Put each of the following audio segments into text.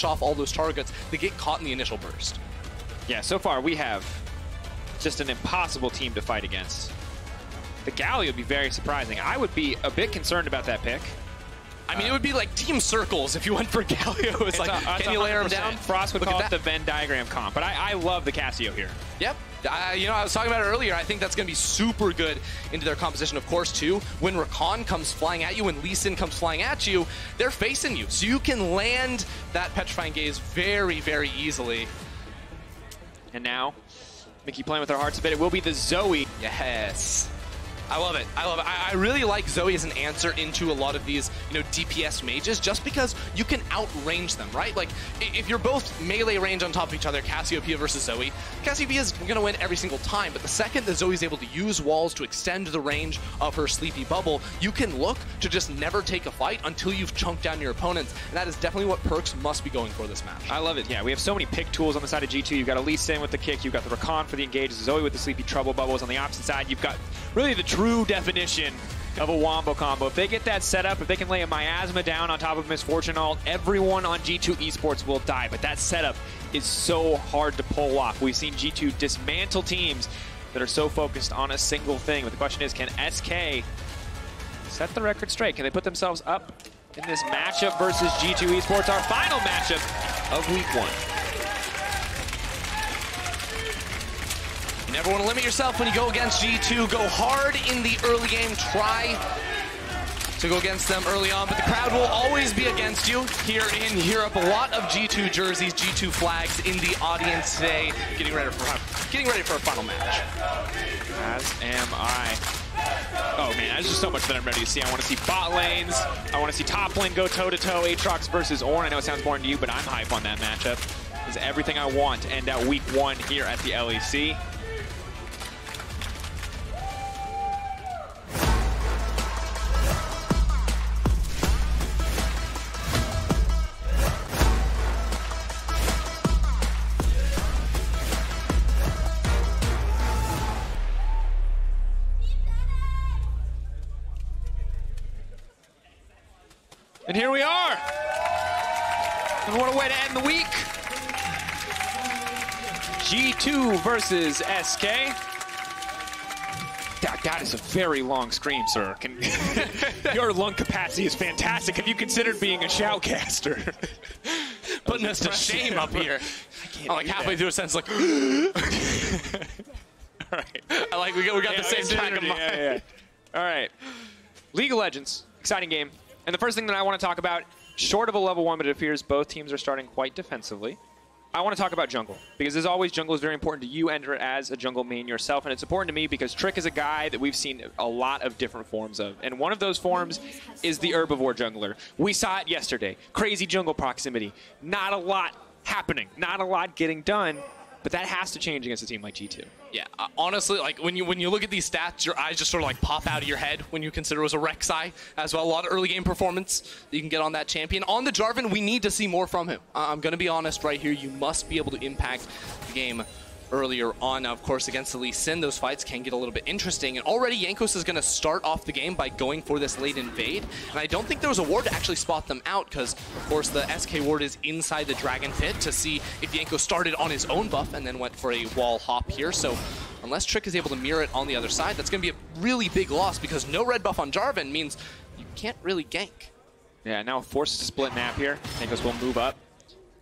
off all those targets, they get caught in the initial burst. Yeah, so far we have just an impossible team to fight against. The Galley would be very surprising. I would be a bit concerned about that pick. I mean, it would be like team circles if you went for Galio. It's like, can you layer him down? Frost would call it the Venn diagram comp, but I love the Cassio here. Yep. You know, I was talking about it earlier. I think that's going to be super good into their composition, of course, too. When Rakan comes flying at you, when Lee Sin comes flying at you, they're facing you. So you can land that Petrifying Gaze very, very easily. And now, Mickey playing with our hearts a bit. It will be the Zoe. Yes. I love it. I love it. I really like Zoe as an answer into a lot of these, you know, DPS mages, just because you can outrange them, right? Like, if you're both melee range on top of each other, Cassiopeia versus Zoe, Cassiopeia is going to win every single time. But the second that Zoe's able to use walls to extend the range of her sleepy bubble, you can look to just never take a fight until you've chunked down your opponents. And that is definitely what PerkZ must be going for this match. I love it. Yeah, we have so many pick tools on the side of G2. You've got a Lee Sin with the kick. You've got the Rakan for the engage. Zoe with the sleepy trouble bubbles. On the opposite side, you've got really the true definition of a wombo combo. If they get that set up, if they can lay a miasma down on top of Misfortune Ult, everyone on G2 eSports will die. But that setup is so hard to pull off. We've seen G2 dismantle teams that are so focused on a single thing. But the question is, can SK set the record straight? Can they put themselves up in this matchup versus G2 eSports, our final matchup of week 1? Never want to limit yourself when you go against G2. Go hard in the early game. Try to go against them early on, but the crowd will always be against you here in Europe. A lot of G2 jerseys, G2 flags in the audience today, getting ready for a final match. As am I. Oh man, there's just so much that I'm ready to see. I want to see bot lanes. I want to see top lane go toe-to-toe. Aatrox versus Ornn. I know it sounds boring to you, but I'm hype on that matchup. It's everything I want to end out week 1 here at the LEC. And here we are. And what a way to end the week. G2 versus SK. That is a very long scream, sir. Your lung capacity is fantastic. Have you considered being a shoutcaster? Putting us to shame up here. I'm like halfway through a sentence, like. All right. I like we got the same track of mind. Yeah. All right. League of Legends, exciting game. And the first thing that I want to talk about, short of a level 1, but it appears both teams are starting quite defensively. I want to talk about jungle, because as always, jungle is very important to you, enter as a jungle main yourself, and it's important to me because Trick is a guy that we've seen a lot of different forms of, and one of those forms is the herbivore jungler. We saw it yesterday. Crazy jungle proximity. Not a lot happening, not a lot getting done, but that has to change against a team like G2. Yeah, honestly, like when you look at these stats, your eyes just sort of like pop out of your head when you consider it was a Rek'Sai as well. A lot of early game performance that you can get on that champion. On the Jarvan, we need to see more from him. I'm going to be honest right here. You must be able to impact the game earlier on. Now, of course, against the Lee Sin, those fights can get a little bit interesting. And already Jankos is going to start off the game by going for this late invade. And I don't think there was a ward to actually spot them out because, of course, the SK ward is inside the Dragon Pit to see if Jankos started on his own buff and then went for a wall hop here. So unless Trick is able to mirror it on the other side, that's going to be a really big loss because no red buff on Jarvan means you can't really gank. Yeah, now forced to split map here. Jankos will move up.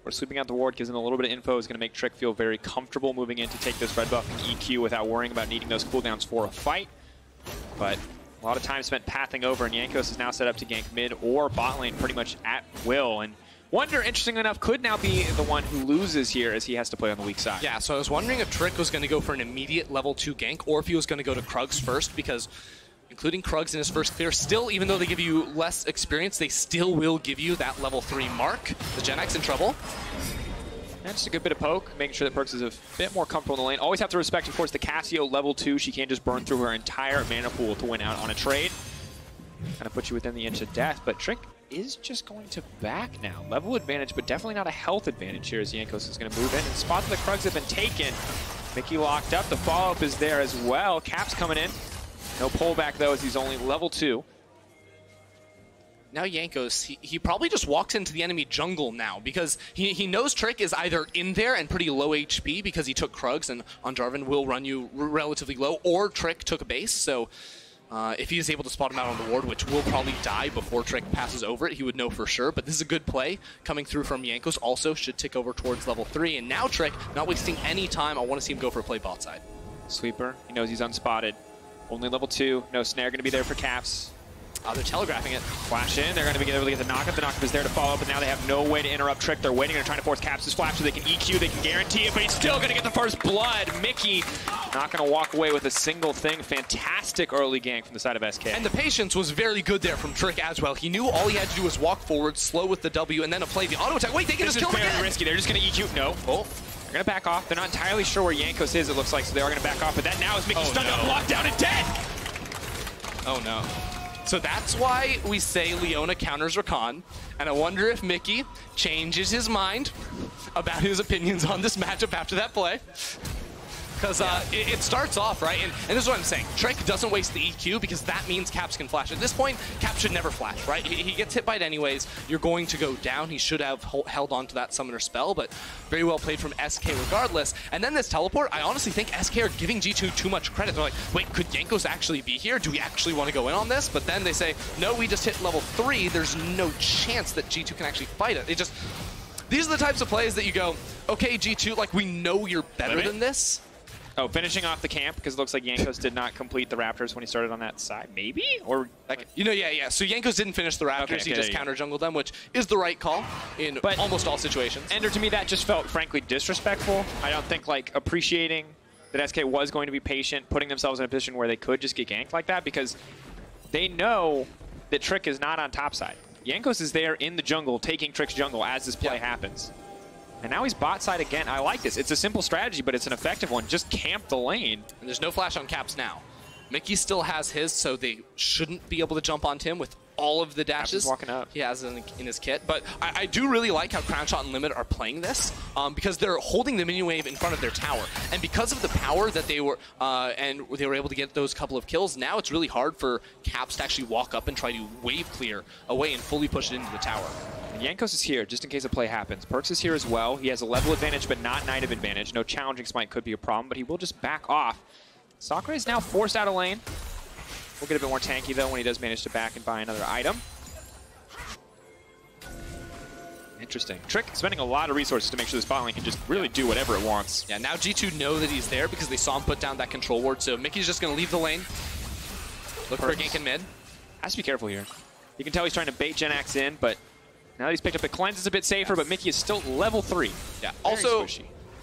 We're sweeping out the ward, gives him a little bit of info, is going to make Trick feel very comfortable moving in to take this red buff and EQ without worrying about needing those cooldowns for a fight. But a lot of time spent pathing over, and Jankos is now set up to gank mid or bot lane pretty much at will. And Wunder, interesting enough, could now be the one who loses here as he has to play on the weak side. Yeah, so I was wondering if Trick was going to go for an immediate level 2 gank or if he was going to go to Krugs first, because including PerkZ in his first clear, still, even though they give you less experience, they still will give you that level 3 mark. The Jenax in trouble. And just a good bit of poke, making sure that PerkZ is a bit more comfortable in the lane. Always have to respect, of course, the Cassio level 2. She can't just burn through her entire mana pool to win out on a trade. Kind of put you within the inch of death, but Trick is just going to back now. Level advantage, but definitely not a health advantage here as Jankos is going to move in. And spots that the Krugs have been taken. Mickey locked up. The follow-up is there as well. Cap's coming in. No pullback, though, as he's only level 2. now Jankos, he probably just walks into the enemy jungle now because he knows Trick is either in there and pretty low HP because he took Krugs and on Jarvan will run you relatively low, or Trick took a base. So if he is able to spot him out on the ward, which will probably die before Trick passes over it, he would know for sure. But this is a good play coming through from Jankos. Also should tick over towards level 3. And now Trick, not wasting any time. I want to see him go for a play bot side. Sweeper, he knows he's unspotted. Only level 2, no snare going to be there for Caps. They're telegraphing it. Flash in, they're going to be able to get the knockup. The knockup is there to follow up, but now they have no way to interrupt Trick. They're waiting, they're trying to force Caps' flash so they can EQ, they can guarantee it, but he's still going to get the first blood. Mickey not going to walk away with a single thing. Fantastic early gank from the side of SK. And the patience was very good there from Trick as well. He knew all he had to do was walk forward, slow with the W, and then apply the auto attack. Wait, they can just kill him again. This is very risky. They're just going to EQ. No. Oh. They're going to back off. They're not entirely sure where Jankos is, it looks like, so they are going to back off. But that now is Mickey stunned up, locked down, and dead. Oh, no. So that's why we say Leona counters Rakan, and I wonder if Mickey changes his mind about his opinions on this matchup after that play. Because it starts off, right? And this is what I'm saying. Trick doesn't waste the EQ because that means Caps can flash. At this point, Caps should never flash, right? He gets hit by it anyways. You're going to go down. He should have held on to that summoner spell, but very well played from SK regardless. And then this teleport, I honestly think SK are giving G2 too much credit. They're like, wait, could Jankos actually be here? Do we actually want to go in on this? But then they say, no, we just hit level 3. There's no chance that G2 can actually fight it. These are the types of plays that you go, okay, G2, like, we know you're better than this. Oh, finishing off the camp, because it looks like Jankos did not complete the Raptors when he started on that side, maybe? Or like, yeah. So Jankos didn't finish the Raptors, he just counter-jungled them, which is the right call in almost all situations. Ender, to me, that just felt, frankly, disrespectful. I don't think, like, appreciating that SK was going to be patient, putting themselves in a position where they could just get ganked like that, because they know that Trick is not on top side. Jankos is there in the jungle, taking Trick's jungle as this play happens. And now he's bot side again. I like this. It's a simple strategy, but it's an effective one. Just camp the lane. And there's no flash on Caps now. Mickey still has his, so they shouldn't be able to jump onto him with all of the dashes walking up. He has in his kit. But I do really like how Crownshot and Limit are playing this because they're holding the minion wave in front of their tower. And because of the power that they were able to get those couple of kills, now it's really hard for Caps to actually walk up and try to wave clear away and fully push it into the tower. Jankos is here just in case a play happens. PerkZ is here as well. He has a level advantage, but not knight of advantage. No challenging smite could be a problem, but he will just back off. Sacre is now forced out of lane. We'll get a bit more tanky, though, when he does manage to back and buy another item. Interesting. Trick spending a lot of resources to make sure this bot lane can just really do whatever it wants. Yeah, now G2 know that he's there because they saw him put down that control ward, so Mickey's just going to leave the lane. Look for a gank in mid. Has to be careful here. You can tell he's trying to bait Jenax in, but now that he's picked up a cleanse, it's a bit safer, but Mickey is still level 3. Yeah. Also,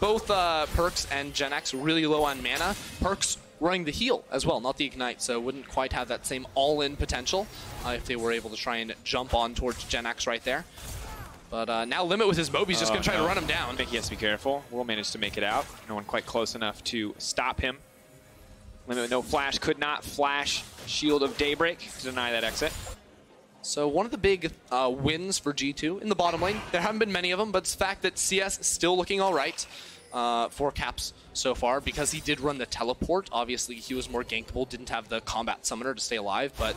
both PerkZ and Jenax really low on mana. PerkZ running the heal as well, not the ignite, so wouldn't quite have that same all-in potential if they were able to try and jump on towards Jenax right there. But now Limit with his mob, he's just going to try to run him down. Mickey has to be careful. Will manage to make it out. No one quite close enough to stop him. Limit with no flash, could not flash Shield of Daybreak to deny that exit. So one of the big wins for G2 in the bottom lane, there haven't been many of them, but it's the fact that CS is still looking all right for Caps so far because he did run the teleport. Obviously, he was more gankable, didn't have the combat summoner to stay alive, but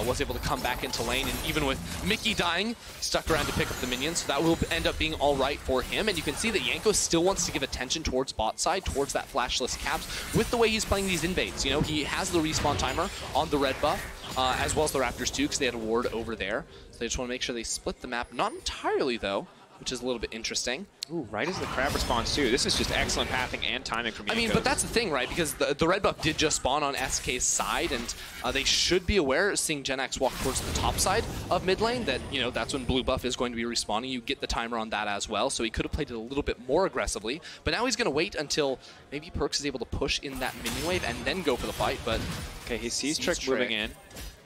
was able to come back into lane. And even with Mickey dying, stuck around to pick up the minions, so that will end up being all right for him. And you can see that Jankos still wants to give attention towards bot side, towards that flashless Caps, with the way he's playing these invades. You know, he has the respawn timer on the red buff, as well as the Raptors too, because they had a ward over there. So they just want to make sure they split the map. Not entirely, though, which is a little bit interesting. Ooh, right as the crab responds too. This is just excellent pathing and timing from Jankos. I mean, but that's the thing, right? Because the red buff did just spawn on SK's side, and they should be aware, seeing Jenax walk towards the top side of mid lane, that, you know, that's when blue buff is going to be respawning. You get the timer on that as well, so he could have played it a little bit more aggressively. But now he's going to wait until maybe PerkZ is able to push in that minion wave and then go for the fight. But okay, he sees Trick moving in.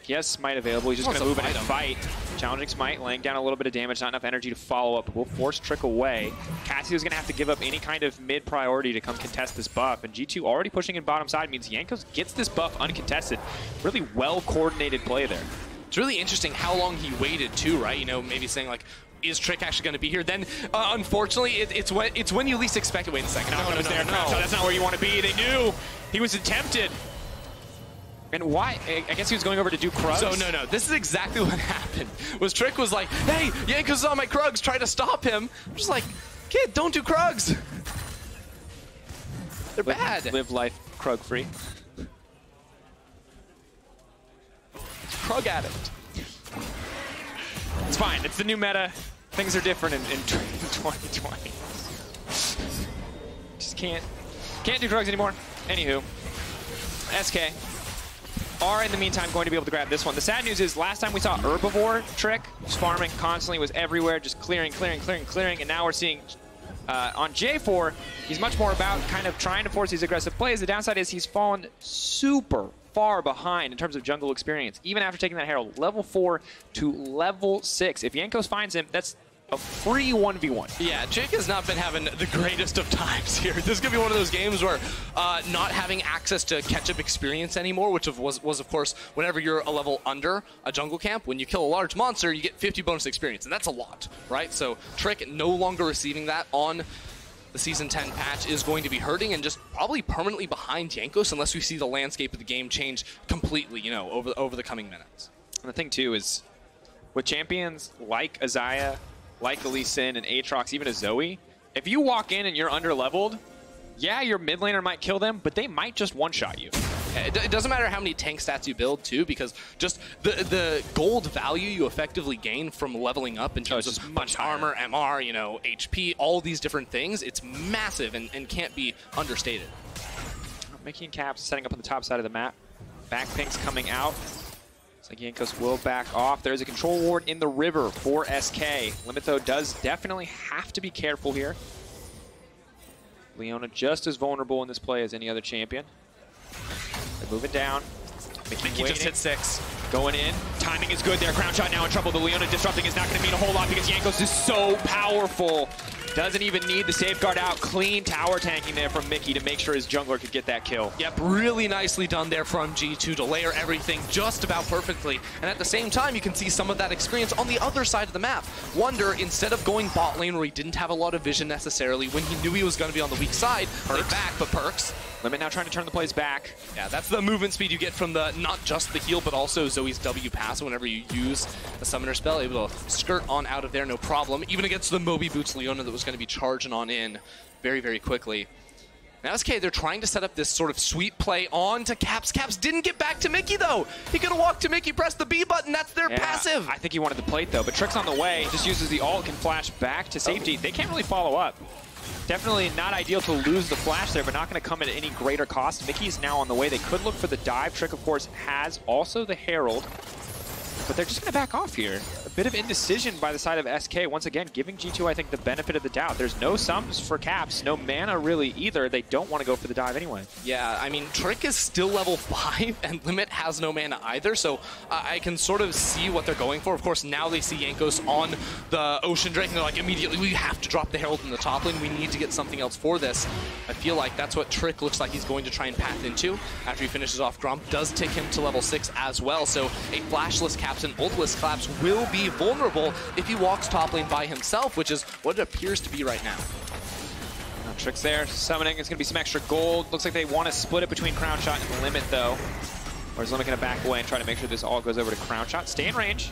He has Smite available. He's just going to move in and fight. Challenging Smite, laying down a little bit of damage, not enough energy to follow up. Will force Trick away. Cassio's going to have to give up any kind of mid-priority to come contest this buff. And G2 already pushing in bottom side means Jankos gets this buff uncontested. Really well-coordinated play there. It's really interesting how long he waited too, right? You know, maybe saying like, is Trick actually going to be here? Then, unfortunately, it's when you least expect it. Wait a second. No, that's not where you want to be. They knew he was attempted. And why? I guess he was going over to do Krugs? So no, this is exactly what happened. Was Trick was like, hey, Jankos is on my Krugs, try to stop him. I'm just like, kid, don't do Krugs. They're bad. Live life Krug free. Krug addict. It's fine. It's the new meta. Things are different in 2020. Just can't do Krugs anymore. Anywho, SK are in the meantime going to be able to grab this one. The sad news is last time we saw Herbivore Trick, just farming constantly, was everywhere, just clearing, and now we're seeing on J4, he's much more about kind of trying to force these aggressive plays. The downside is he's fallen super far behind in terms of jungle experience, even after taking that Herald. Level 4 to level 6. If Jankos finds him, that's a free 1v1. Yeah, Jake has not been having the greatest of times here. This is going to be one of those games where not having access to catch-up experience anymore, which was of course, whenever you're a level under a jungle camp, when you kill a large monster, you get 50 bonus experience, and that's a lot, right? So Trick no longer receiving that on the Season 10 patch is going to be hurting and just probably permanently behind Jankos unless we see the landscape of the game change completely, you know, over the coming minutes. And the thing, too, is with champions like Xayah, like a Lee Sin and Aatrox, even a Zoe, if you walk in and you're under-leveled, yeah, your mid laner might kill them, but they might just one-shot you. It doesn't matter how many tank stats you build, too, because just the gold value you effectively gain from leveling up in terms of much armor, MR, you know, HP, all these different things, it's massive and can't be understated. Making caps, setting up on the top side of the map. Back pinks coming out. Looks like Jankos will back off. There's a control ward in the river for SK. Limit, though, does definitely have to be careful here. Leona just as vulnerable in this play as any other champion. They're moving down. Mickey just hit 6. Going in. Timing is good there. Crownshot now in trouble. The Leona disrupting is not going to mean a whole lot because Jankos is so powerful. Doesn't even need the safeguard out. Clean tower tanking there from Mickey to make sure his jungler could get that kill. Yep, really nicely done there from G2 to layer everything just about perfectly. And at the same time, you can see some of that experience on the other side of the map. Wunder, instead of going bot lane where he didn't have a lot of vision necessarily, when he knew he was going to be on the weak side, played back, but PerkZ. Limit now trying to turn the plays back. Yeah, that's the movement speed you get from the not just the heal, but also Zoe's W passive whenever you use a summoner spell. Able to skirt on out of there, no problem. Even against the Moby Boots Leona that was going to be charging on in very, very quickly. Now SK, they're trying to set up this sort of sweet play on to Caps. Caps didn't get back to Mickey, though. He could have walked to Mickey, pressed the B button. That's their passive. I think he wanted the plate, though, but Trick's on the way. Just uses the ult, can flash back to safety. They can't really follow up. Definitely not ideal to lose the flash there, but not going to come at any greater cost. Mickey's now on the way. They could look for the dive. Trick, of course, has also the Herald. But they're just going to back off here. A bit of indecision by the side of SK. Once again, giving G2, I think, the benefit of the doubt. There's no sums for Caps. No mana, really, either. They don't want to go for the dive anyway. Yeah, I mean, Trick is still level 5, and Limit has no mana either, so I can sort of see what they're going for. Of course, now they see Jankos on the Ocean Drake, and they're like, immediately, we have to drop the Herald in the top lane. We need to get something else for this. I feel like that's what Trick looks like he's going to try and path into after he finishes off Grump. Does take him to level 6 as well, so a flashless Caps and ultless Collapse will be vulnerable if he walks top lane by himself, which is what it appears to be right now. Trick's there, summoning. It's going to be some extra gold. Looks like they want to split it between Crownshot and Limit, though. Or is Limit going to back away and try to make sure this all goes over to Crownshot? Stay in range.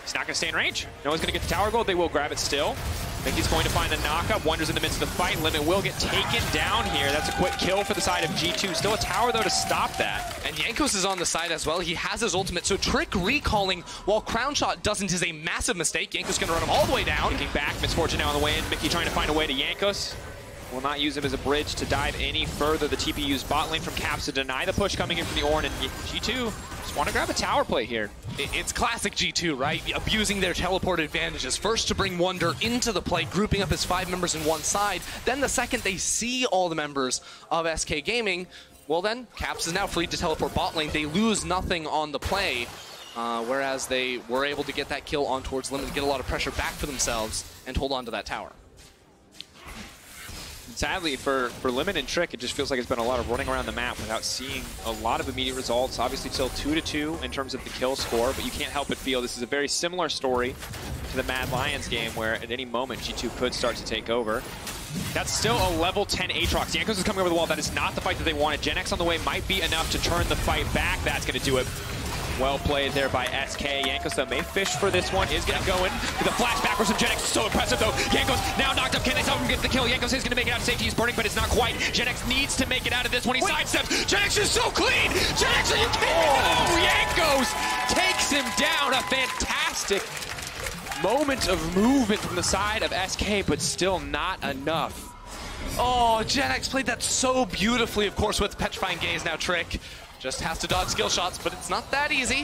He's not going to stay in range. No one's going to get the tower gold. They will grab it still. Mickey's going to find the knockup. Wunder's in the midst of the fight. Limit will get taken down here. That's a quick kill for the side of G2. Still a tower, though, to stop that. And Jankos is on the side as well. He has his ultimate, so Trick recalling while Crownshot doesn't is a massive mistake. Jankos going to run him all the way down. Kicking back. Misfortune now on the way in. Mickey trying to find a way to Jankos. Will not use him as a bridge to dive any further. The TP used bot lane from Caps to deny the push coming in from the Ornn, and G2 just want to grab a tower play here. It's classic G2, right? Abusing their teleport advantages. First to bring Wunder into the play, grouping up his 5 members in one side. Then the second they see all the members of SK Gaming, well then, Caps is now free to teleport bot lane. They lose nothing on the play, whereas they were able to get that kill on towards Limit, to get a lot of pressure back for themselves and hold on to that tower. Sadly, for Limit and Trick, it just feels like it's been a lot of running around the map without seeing a lot of immediate results. Obviously, still 2-2 in terms of the kill score, but you can't help but feel this is a very similar story to the Mad Lions game, where at any moment G2 could start to take over. That's still a level 10 Aatrox. Jankos is coming over the wall. That is not the fight that they wanted. Jenax on the way might be enough to turn the fight back. That's going to do it. Well played there by SK. Jankos, though, may fish for this one. Is going to go in with a flash backwards from Jenax. So impressive, though. Jankos now knocked up. Can they help him get the kill? Jankos is going to make it out of safety. He's burning, but it's not quite. Jenax needs to make it out of this one. He sidesteps. Jenax is so clean. Jenax, are you kidding me? Oh, Jankos takes him down. A fantastic moment of movement from the side of SK, but still not enough. Oh, Jenax played that so beautifully, of course, with Petrifying Gaze now Trick. Just has to dodge skill shots, but it's not that easy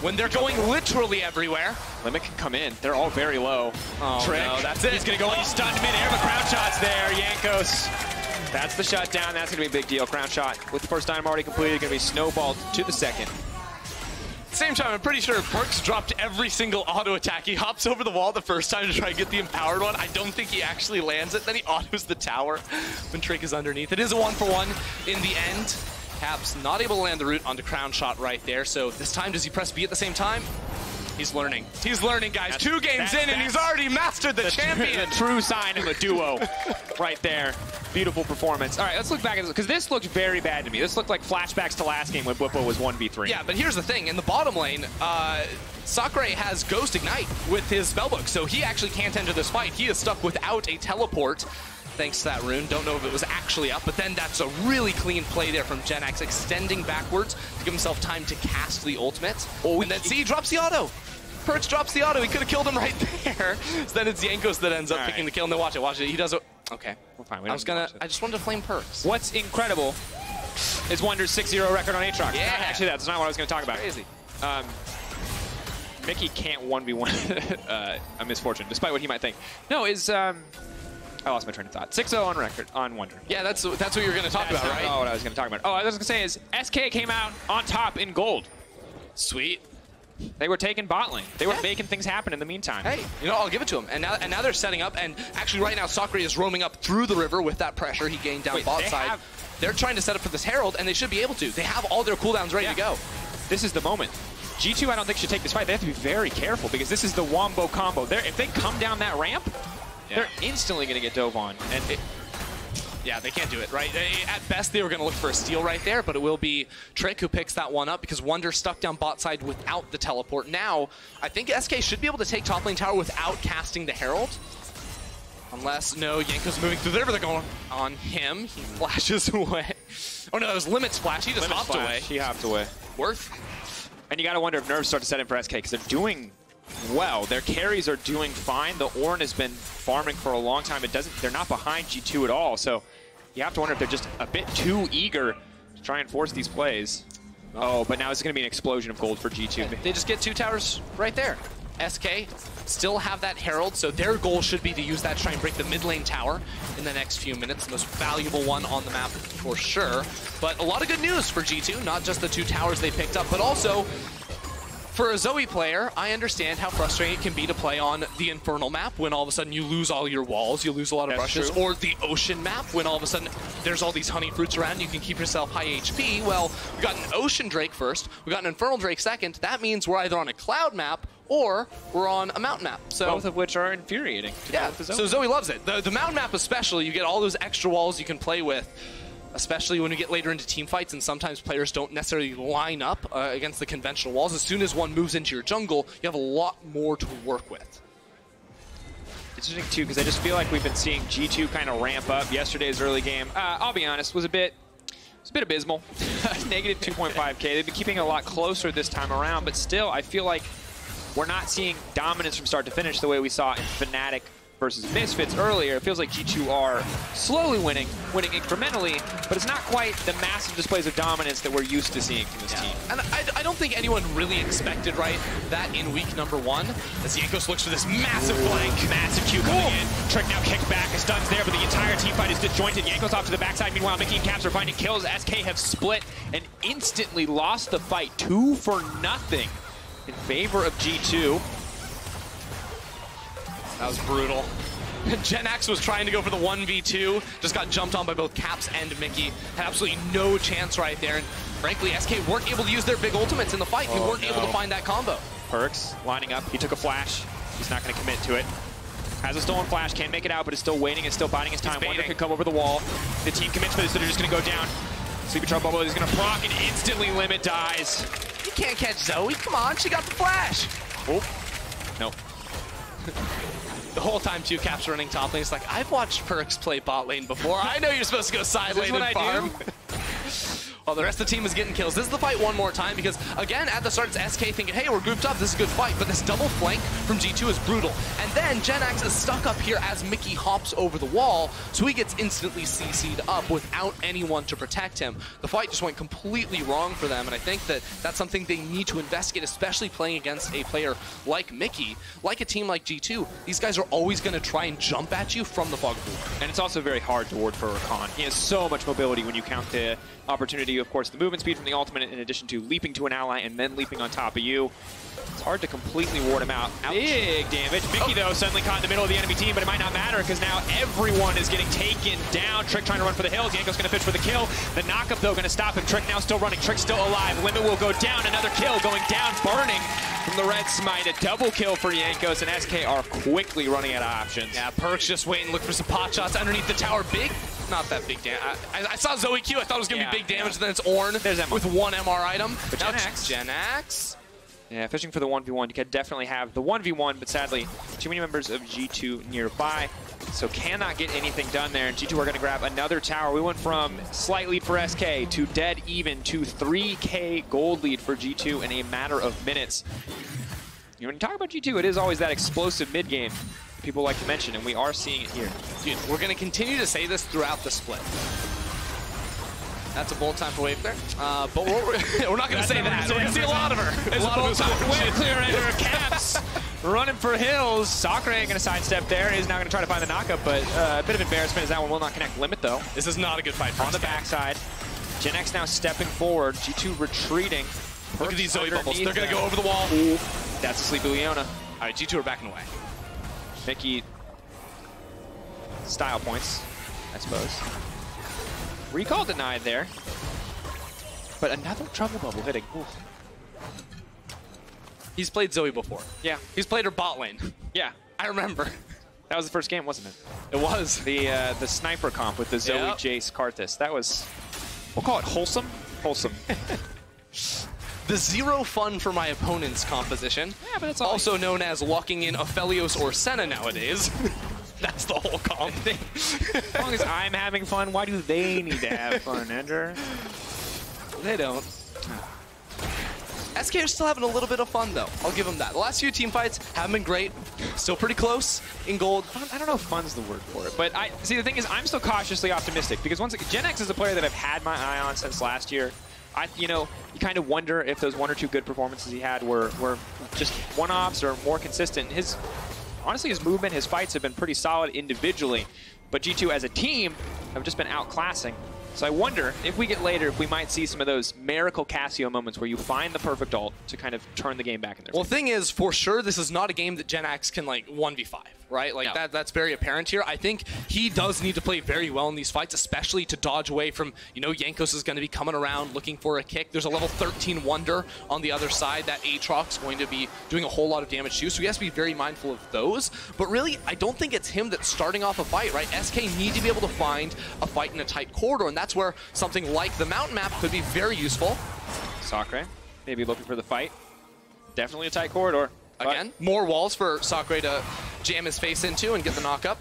when they're going literally everywhere. Limit can come in. They're all very low. Oh, Trick. no, that's it. He's going to go in. He's stunned mid-air, but Crownshot's there. Jankos. That's the shutdown. That's going to be a big deal. Crownshot with the first time already completed, going to be snowballed to the second. Same time, I'm pretty sure PerkZ dropped every single auto attack. He hops over the wall the first time to try and get the empowered one. I don't think he actually lands it. Then he autos the tower when Trick is underneath. It is a 1-for-1 in the end. Caps not able to land the root onto Crownshot right there. So this time, does he press B at the same time? He's learning. He's learning, guys. 2 games in, and he's already mastered the champion. The true sign of a duo right there. Beautiful performance. All right, let's look back at this, because this looked very bad to me. This looked like flashbacks to last game when Bwipo was 1v3. Yeah, but here's the thing. In the bottom lane, Sacre has Ghost Ignite with his spellbook, so he actually can't enter this fight. He is stuck without a teleport, thanks to that rune. Don't know if it was actually up, but then that's a really clean play there from Jenax, extending backwards to give himself time to cast the ultimate. Oh, and then see, he drops the auto. PerkZ drops the auto. He could have killed him right there. So then it's Jankos that ends up picking the kill. And then watch it. He does it. Okay. We're fine. I just wanted to flame PerkZ. What's incredible is Wunder's 6-0 record on Aatrox. Yeah. Actually, that's not what I was going to talk about. Crazy. Mickey can't 1v1 a misfortune, despite what he might think. No, I lost my train of thought. 6-0 on record on Wunder. Yeah, that's what you were going to talk about, right? Oh, what I was going to talk about. Oh, I was going to say is SK came out on top in gold. Sweet. They were taking bot lane. They were making things happen in the meantime. Hey, you know, I'll give it to them. And now they're setting up. And actually, right now, Sacre is roaming up through the river with that pressure he gained down bot side. They're trying to set up for this Herald, and they should be able to. They have all their cooldowns ready to go. This is the moment. G2, I don't think, should take this fight. They have to be very careful because this is the Wombo combo. If they come down that ramp, they're instantly going to get dove on. And yeah, they can't do it, right? At best, they were going to look for a steal right there, but it will be Trick who picks that one up because Wunder stuck down bot side without the teleport. Now, I think SK should be able to take top lane tower without casting the Herald. Unless, no, Jankos moving through the river. They're going on him. He flashes away. Oh, no, that was Limit Splash. He just hopped away. He hopped away. Worth. And you got to wonder if nerves start to set in for SK because they're doing well. Their carries are doing fine. The Ornn has been farming for a long time. They're not behind G2 at all. So you have to wonder if they're just a bit too eager to try and force these plays. Oh, but now it's going to be an explosion of gold for G2. They just get 2 towers right there. SK still have that Herald, so their goal should be to use that to try and break the mid lane tower in the next few minutes. The most valuable one on the map for sure. But a lot of good news for G2, not just the 2 towers they picked up, but also for a Zoe player, I understand how frustrating it can be to play on the Infernal map when all of a sudden you lose all your walls, you lose a lot of brushes, or the Ocean map when all of a sudden there's all these honey fruits around, you can keep yourself high HP. Well, we got an Ocean Drake first, we got an Infernal Drake second. That means we're either on a Cloud map or we're on a mountain map. So both of which are infuriating to deal with the Zoe. So Zoe loves it. The mountain map especially, you get all those extra walls you can play with, especially when we get later into team fights and sometimes players don't necessarily line up against the conventional walls. As soon as one moves into your jungle, you have a lot more to work with. It's interesting too, because I just feel like we've been seeing G2 kind of ramp up. Yesterday's early game, I'll be honest, was a bit abysmal. Negative 2.5k. They've been keeping it a lot closer this time around, but still, I feel like we're not seeing dominance from start to finish the way we saw in Fnatic versus Misfits earlier. It feels like G2 are slowly winning incrementally, but it's not quite the massive displays of dominance that we're used to seeing from this team. And I don't think anyone really expected, right, that in week number 1, as Jankos looks for this massive flank. Massive Q coming in. Trick now kicked back, his stun's there, but the entire team fight is disjointed. Jankos off to the backside. Meanwhile, Mickey and Caps are finding kills. SK have split and instantly lost the fight 2-0 in favor of G2. That was brutal. Jenax was trying to go for the 1v2, just got jumped on by both Caps and Mickey. Had absolutely no chance right there, and frankly, SK weren't able to use their big ultimates in the fight. They weren't able to find that combo. PerkZ lining up. He took a flash. He's not going to commit to it. Has a stolen flash, can't make it out, but is still waiting and still biding his time. Wunder could come over the wall. The team commits for this, so they're just going to go down. Sleepy Trouble Bubble is going to proc and instantly limit dies. You can't catch Zoe. Come on, she got the flash. Oh, no. The whole time, too, Cap's running top lane. It's like, I've watched PerkZ play bot lane before. I know you're supposed to go side lane and farm. Well, the rest of the team is getting kills. This is the fight one more time because, again, at the start, it's SK thinking, hey, we're grouped up. This is a good fight. But this double flank from G2 is brutal. And then Jenax is stuck up here as Mickey hops over the wall, so he gets instantly CC'd up without anyone to protect him. The fight just went completely wrong for them, and I think that that's something they need to investigate, especially playing against a player like Mickey. Like a team like G2, these guys are always going to try and jump at you from the fog of war. And it's also very hard to ward for Rakan. He has so much mobility when you count the opportunity, of course, the movement speed from the ultimate, in addition to leaping to an ally and then leaping on top of you. It's hard to completely ward him out. Ouch. Big damage. Mickey, though, suddenly caught in the middle of the enemy team, but it might not matter because now everyone is getting taken down. Trick trying to run for the hills. Jankos going to fish for the kill. The knockup, though, going to stop him. Trick now still running. Trick still alive. Limit will go down. Another kill going down. Burning from the red smite. A double kill for Jankos, and SK are quickly running out of options. Yeah, PerkZ just waiting, look for some pot shots underneath the tower. Big, not that big damage. I saw Zoe Q. I thought it was going to be big damage. Then it's Ornn with one MR item. But Jenax. Yeah, fishing for the 1v1. You could definitely have the 1v1, but sadly, too many members of G2 nearby, so cannot get anything done there. And G2 are going to grab another tower. We went from slight lead for SK to dead even to 3K gold lead for G2 in a matter of minutes. You know, when you talk about G2, it is always that explosive mid game people like to mention, and we are seeing it here. Dude, we're going to continue to say this throughout the split. That's a bold time for wave clear. But we're not going to say that. We're going to see a lot of her. There's a bold time for wave clear under Caps. Running for hills. Sacre ain't going to sidestep there. He's now going to try to find the knockup, but a bit of embarrassment as that one will not connect limit, though. This is not a good fight for on the backside. Jenax now stepping forward. G2 retreating. Look at these Zoe bubbles. They're going to go over the wall. Ooh, that's a sleepy Leona. All right, G2 are backing away. Mickey, style points, I suppose. Recall denied there, but another trouble bubble hitting. Ooh. He's played Zoe before. Yeah. He's played her bot lane. Yeah. I remember. That was the first game, wasn't it? It was. The sniper comp with the Zoe, Jace, Karthus. That was, we'll call it wholesome. Wholesome. The zero fun for my opponent's composition. Yeah, but it's also known as locking in Aphelios or Senna nowadays. That's the whole comp thing. As long as I'm having fun, why do they need to have fun, Andrew? They don't. SK are still having a little bit of fun, though. I'll give them that. The last few team fights haven't been great. Still pretty close in gold. I don't know if fun's the word for it, but see, the thing is, I'm still cautiously optimistic because once again, Jenax is a player that I've had my eye on since last year. You know, you kind of wonder if those one or two good performances he had were just one-offs or more consistent. Honestly, his movement, his fights have been pretty solid individually, but G2 as a team have just been outclassing. So I wonder if we get later, if we might see some of those miracle Cassio moments where you find the perfect ult to kind of turn the game back in their Well, the thing is, for sure, this is not a game that Jenax can, like, 1v5, right? Like, no. that's very apparent here. I think he does need to play very well in these fights, especially to dodge away from, you know, Jankos is going to be coming around looking for a kick. There's a level 13 Wunder on the other side that Aatrox is going to be doing a whole lot of damage to, so he has to be very mindful of those. But really, I don't think it's him that's starting off a fight, right? SK need to be able to find a fight in a tight corridor, and that's where something like the mountain map could be very useful. Sacre, maybe looking for the fight. Definitely a tight corridor. Again, more walls for Sacre to jam his face into and get the knockup.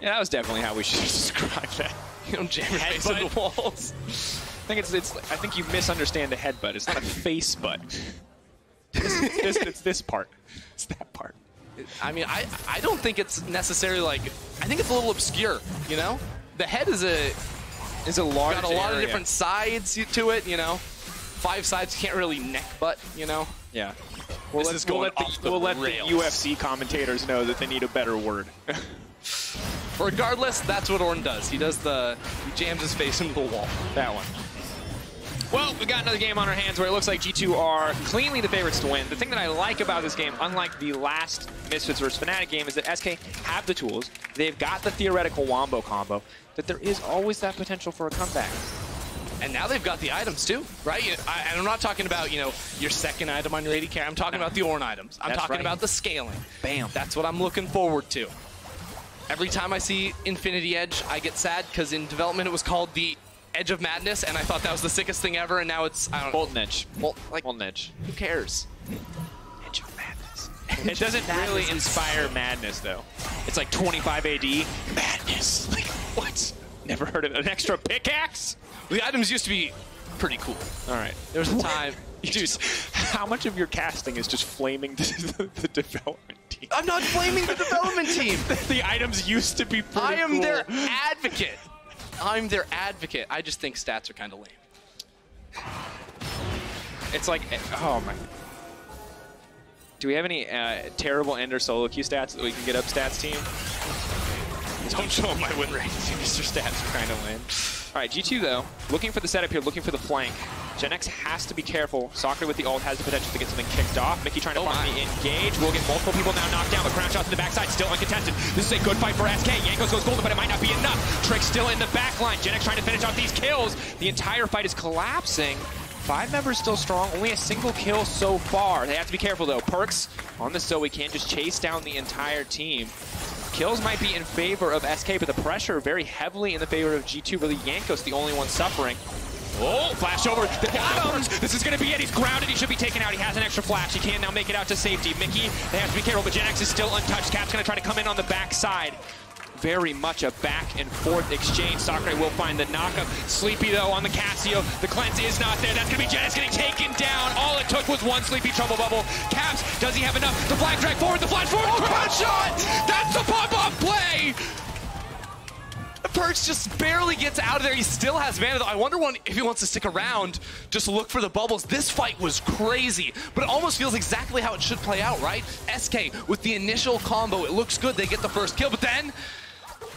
Yeah, that was definitely how we should describe that. You know, jam your face into walls. I think you misunderstand the headbutt. It's not a face butt. It's this part. It's that part. I mean, I don't think it's necessarily like, I think it's a little obscure, you know? The head is a large got a lot of different sides to it, you know? 5 sides, can't really neck butt, you know? Yeah. We'll let the UFC commentators know that they need a better word. Regardless, that's what Ornn does. He jams his face into the wall. That one. Well, we got another game on our hands where it looks like G2 are cleanly the favorites to win. The thing that I like about this game, unlike the last Misfits vs. Fnatic game, is that SK have the tools. They've got the theoretical wombo combo, that there is always that potential for a comeback. And now they've got the items too, right? And I'm not talking about, you know, your second item on your AD carry. I'm talking about the Ornn items. I'm talking about the scaling. Bam. That's what I'm looking forward to. Every time I see Infinity Edge, I get sad because in development it was called the Edge of Madness, and I thought that was the sickest thing ever, and now it's, I don't know. Bolton Edge. Bolton Edge. Who cares? Edge of Madness. It doesn't really inspire madness, though. It's like 25 AD. Madness. Like, what? Never heard of an extra pickaxe? The items used to be pretty cool. All right. There was a time. Dude, how much of your casting is just flaming the development team? I'm not flaming the development team. The items used to be pretty cool. I am their advocate. I'm their advocate. I just think stats are kind of lame. It's like, oh my. Do we have any terrible Ender solo queue stats that we can get up, stats team? Don't show them my win rate. Mr. Stats are kind of lame. All right, G2 though, looking for the setup here, looking for the flank. Jenax has to be careful. Sacre with the ult has the potential to get something kicked off. Mickey trying to farm the engage. We'll get multiple people now knocked down, but Crownshot to the backside, still uncontested. This is a good fight for SK. Jankos goes golden, but it might not be enough. Trick still in the back line. Jenax trying to finish off these kills. The entire fight is collapsing. 5 members still strong, only a single kill so far. They have to be careful though. PerkZ on the Zoe can't just chase down the entire team. Kills might be in favor of SK, but the pressure very heavily in the favor of G2. Really, Jankos the only one suffering. Oh, flash over. They got him. This is going to be it. He's grounded. He should be taken out. He has an extra flash. He can now make it out to safety. Mickey, they have to be careful, but Jenax is still untouched. Cap's going to try to come in on the backside. Very much a back and forth exchange. Sacre will find the knockup. Sleepy though on the Cassio. The cleanse is not there. That's going to be Jenax getting taken down. All it took was one Sleepy trouble bubble. Caps, does he have enough? The flag drag forward. The flash forward. Crownshot! That's the pop-up play! PerkZ just barely gets out of there. He still has mana though. I wonder if he wants to stick around, just look for the bubbles. This fight was crazy, but it almost feels exactly how it should play out, right? SK with the initial combo, it looks good. They get the first kill, but then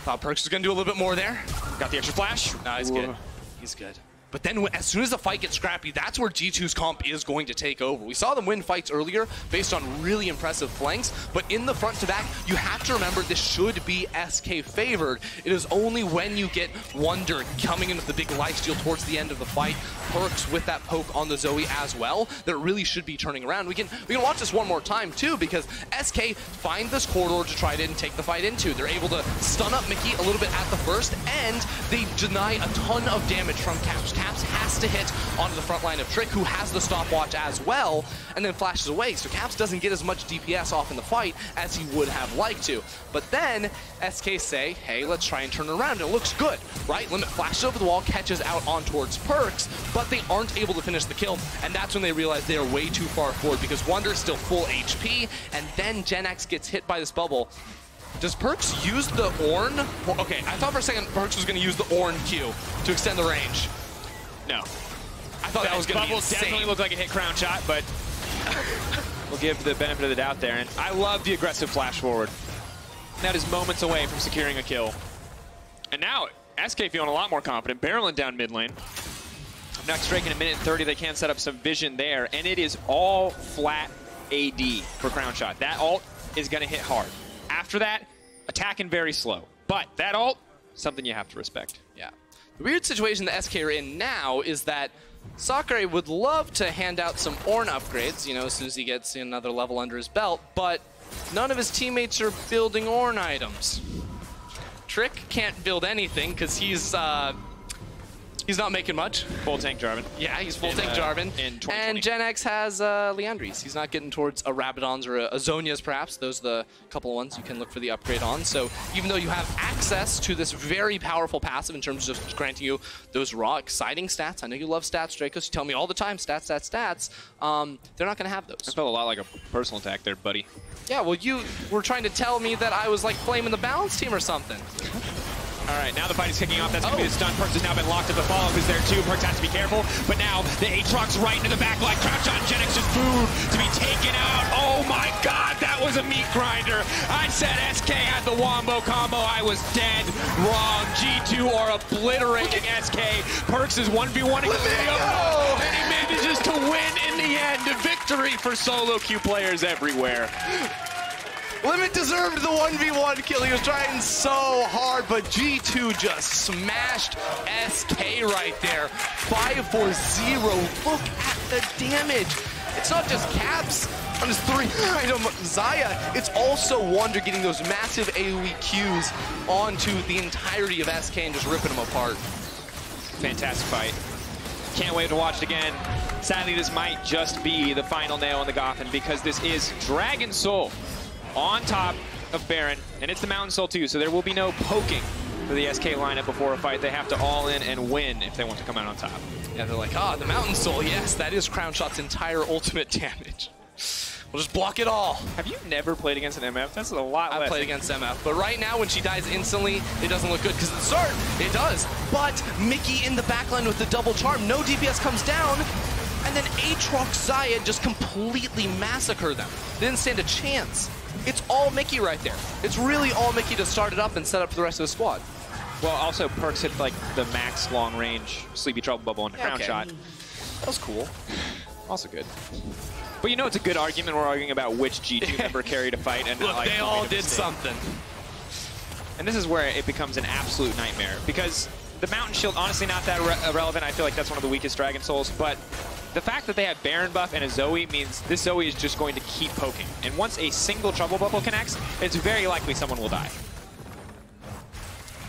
thought PerkZ was gonna do a little bit more there. Got the extra flash. No, he's good. He's good. But then as soon as the fight gets scrappy, that's where G2's comp is going to take over. We saw them win fights earlier based on really impressive flanks, but in the front to back, you have to remember this should be SK favored. It is only when you get Wunder coming in with the big lifesteal towards the end of the fight, PerkZ with that poke on the Zoe as well, that it really should be turning around. We can watch this one more time too, because SK find this corridor to try to take the fight into. They're able to stun up Mickey a little bit at the first, and they deny a ton of damage from Caps. Caps has to hit onto the front line of Trick, who has the stopwatch as well, and then flashes away. So Caps doesn't get as much DPS off in the fight as he would have liked to. But then SK say, hey, let's try and turn it around. It looks good, right? Limit flashes over the wall, catches out on towards PerkZ, but they aren't able to finish the kill, and that's when they realize they are way too far forward because Wunder is still full HP, and then Jenax gets hit by this bubble. Does PerkZ use the Ornn? Well, okay, I thought for a second PerkZ was going to use the Ornn Q to extend the range. No. I thought that was going to be insane. Definitely looked like it hit Crownshot, but we'll give the benefit of the doubt there. And I love the aggressive flash forward. That is moments away from securing a kill. And now SK feeling a lot more confident, barreling down mid lane. Next Drake in 1:30, they can set up some vision there, and it is all flat AD for Crownshot. That ult is going to hit hard. After that, attacking very slow. But that ult, something you have to respect. Yeah. The weird situation that SK are in now is that Sacre would love to hand out some Ornn upgrades, you know, as soon as he gets another level under his belt, but none of his teammates are building Ornn items. Trick can't build anything because he's not making much. Full tank Jarvan. Yeah, he's full tank Jarvan. In 2020. And Jenax has Leandries. He's not getting towards a Rabadons or a Zhonya's perhaps. Those are the couple of ones you can look for the upgrade on. So even though you have access to this very powerful passive in terms of just granting you those raw, exciting stats. I know you love stats, Drakos. You tell me all the time, stats, stats, stats. They're not going to have those. That felt a lot like a personal attack there, buddy. Yeah, well, you were trying to tell me that I was like flaming the balance team or something. All right, now the fight is kicking off. That's going to be the stun. PerkZ has now been locked at the follow-up is there too. PerkZ has to be careful. But now the Aatrox right into the back line. Crownshot and Jenax just food to be taken out. Oh my God, that was a meat grinder. I said SK had the Wombo combo. I was dead wrong. G2 are obliterating SK. PerkZ is 1v1ing Leona, and he manages to win in the end. Victory for solo queue players everywhere. Limit deserved the 1v1 kill. He was trying so hard, but G2 just smashed SK right there. 5-4-0. Look at the damage. It's not just Caps on his 3-item Xayah. It's also Wunder getting those massive AoE Qs onto the entirety of SK and just ripping them apart. Fantastic fight. Can't wait to watch it again. Sadly, this might just be the final nail in the coffin because this is Dragon Soul on top of Baron, and it's the Mountain Soul too, so there will be no poking for the SK lineup before a fight. They have to all in and win if they want to come out on top. Yeah, they're like, the Mountain Soul, yes, that is Crownshot's entire ultimate damage. We'll just block it all. Have you never played against an MF? That's a lot less. I've played against MF, but right now when she dies instantly, it doesn't look good, because at the start, it does. But Mickey in the backline with the double charm, no DPS comes down, and then Aatrox Xayah just completely massacre them. They didn't stand a chance. It's all Mickey right there. It's really all Mickey to start it up and set up for the rest of the squad. Well, also PerkZ hit like the max long range Sleepy Trouble Bubble into Crownshot. Okay. That was cool. Also good. But you know it's a good argument. We're arguing about which G2 member carried a fight. And look, like, they all did something. And this is where it becomes an absolute nightmare. Because the Mountain Shield, honestly not that relevant. I feel like that's one of the weakest Dragon Souls. But the fact that they have Baron buff and a Zoe means this Zoe is just going to keep poking. And once a single Trouble Bubble connects, it's very likely someone will die.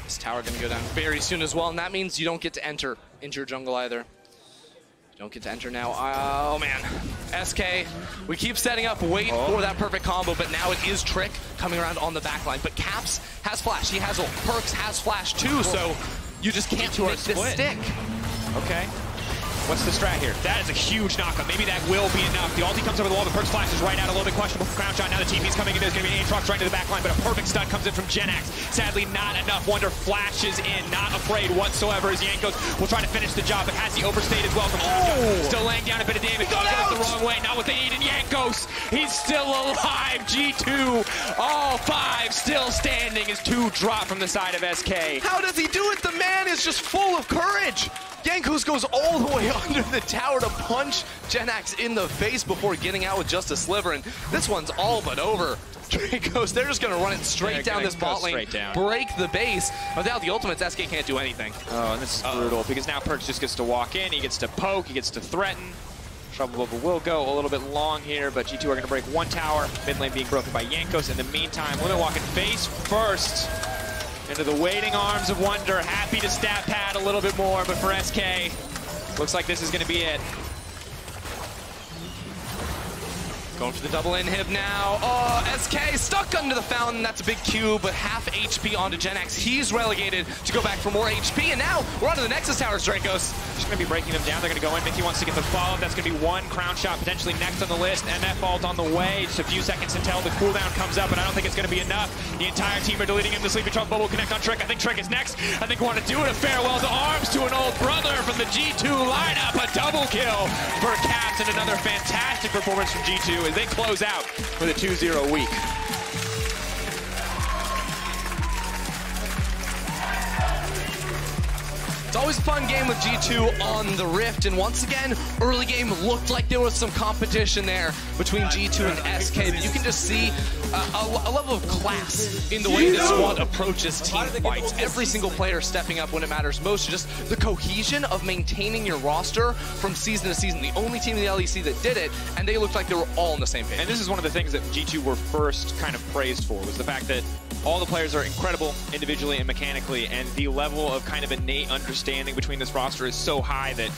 This tower gonna go down very soon as well, and that means you don't get to enter into your jungle either. You don't get to enter now. Oh man, SK, we keep setting up, wait for that perfect combo, but now it is Trick coming around on the back line. But Caps has flash, he has ult, PerkZ has flash too, so you just can't make this stick. Okay. What's the strat here? That is a huge knockup. Maybe that will be enough. The ulti comes over the wall. The PerkZ flashes right out. A little bit questionable for Crownshot. Now the TP's coming in. There's going to be an Aatrox right to the back line, but a perfect stun comes in from Jenax. Sadly, not enough. Wunder flashes in. Not afraid whatsoever as Jankos will try to finish the job, but has he overstayed as well from Crownshot. Still laying down a bit of damage. Goes the wrong way. Not what they need in Jankos. He's still alive. G2, all five still standing as two drop from the side of SK. How does he do it? The man is just full of courage. Jankos goes all the way under the tower to punch Jenax in the face before getting out with just a sliver, and this one's all but over. Drakos, they're just going to run it straight down this bot lane, break the base. Without the ultimates, SK can't do anything. Oh, and this is brutal, because now PerkZ just gets to walk in, he gets to poke, he gets to threaten. Trouble Bubble will go a little bit long here, but G2 are going to break one tower, mid lane being broken by Jankos. In the meantime, Wunder walking face first into the waiting arms of Wunder, happy to stat pad a little bit more, but for SK, looks like this is going to be it. Going for the double inhib now. Oh, SK stuck under the fountain. That's a big Q, but half HP onto Jenax. He's relegated to go back for more HP, and now we're on to the Nexus towers, Drakos. Just going to be breaking them down. They're going to go in. Mickey wants to get the follow-up. That's going to be one Crownshot potentially next on the list. MF ult on the way. Just a few seconds until the cooldown comes up, but I don't think it's going to be enough. The entire team are deleting him. The Sleepy Trouble Bubble will connect on Trick. I think Trick is next. I think we want to do it. A farewell to arms to an old brother from the G2 lineup. A double kill for Caps and another fantastic performance from G2 as they close out with a 2-0 week. It's always a fun game with G2 on the Rift, and once again, early game looked like there was some competition there between G2 and SK, but you can just see a level of class in the way this squad approaches team fights. Every single player stepping up when it matters most, just the cohesion of maintaining your roster from season to season. The only team in the LEC that did it, and they looked like they were all on the same page. And this is one of the things that G2 were first kind of praised for, was the fact that all the players are incredible individually and mechanically, and the level of kind of innate understanding between this roster is so high that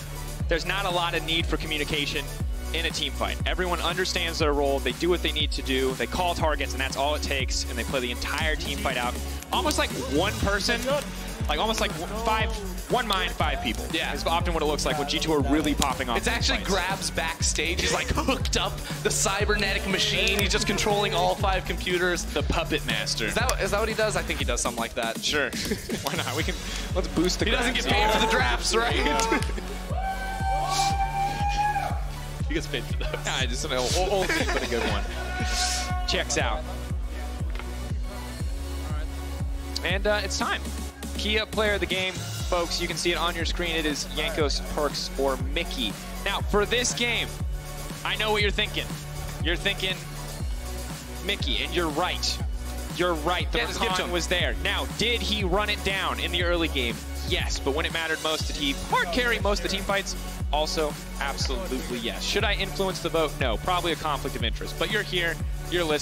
there's not a lot of need for communication in a team fight. Everyone understands their role, they do what they need to do, they call targets, and that's all it takes, and they play the entire team fight out. Almost like one person, like almost like one mind, five people. Yeah. It's often what it looks like when G2 are really popping off. It's actually Grabs backstage. He's like hooked up the cybernetic machine. He's just controlling all 5 computers. The puppet master. Is that what he does? I think he does something like that. Sure. Why not? Let's boost the He doesn't get paid for the drafts, right? He gets paid for those. Nah, just an old team, but a good one. Checks out. And it's time. Key up player of the game, folks. You can see it on your screen. It is Jankos, PerkZ, or Mickey. Now, for this game, I know what you're thinking. You're thinking, Mickey, and you're right. You're right. The Rakan was there. Now, did he run it down in the early game? Yes, but when it mattered most, did he hard carry most of the team fights? Also, absolutely yes. Should I influence the vote? No, probably a conflict of interest. But you're here, you're listening.